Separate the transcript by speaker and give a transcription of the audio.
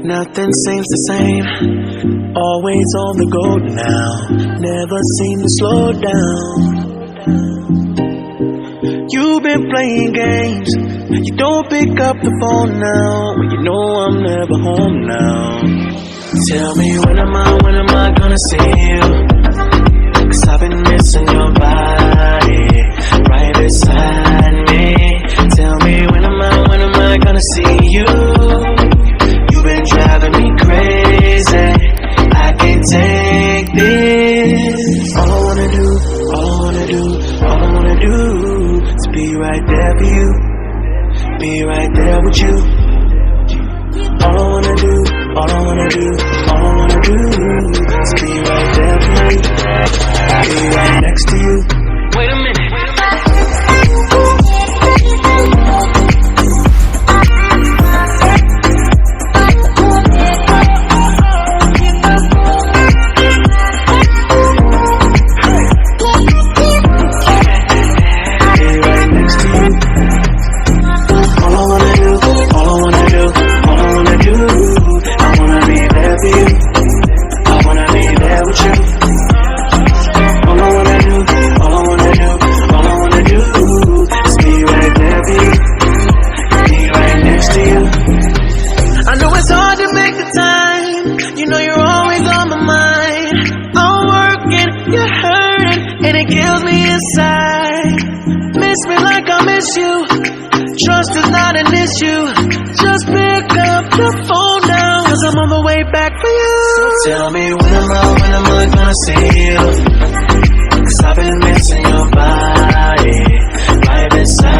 Speaker 1: Nothing seems the same. Always on the go now. Never seem to slow down. You've been playing games. You don't pick up the phone now. When you know I'm never home now. Tell me when am I gonna see you? 'Cause I've been missing your body right beside me. Tell me when am I gonna see you? You've been driving me crazy. I can't take this. All I wanna do is be right there for you. Be right there with you. All I wanna do is be right there for you. Be right next to you. Wait a minute. Trust is not an issue. Just pick up the phone now, 'cause I'm on the way back for you. So tell me when am I gonna see you? 'Cause I've been missing your body right beside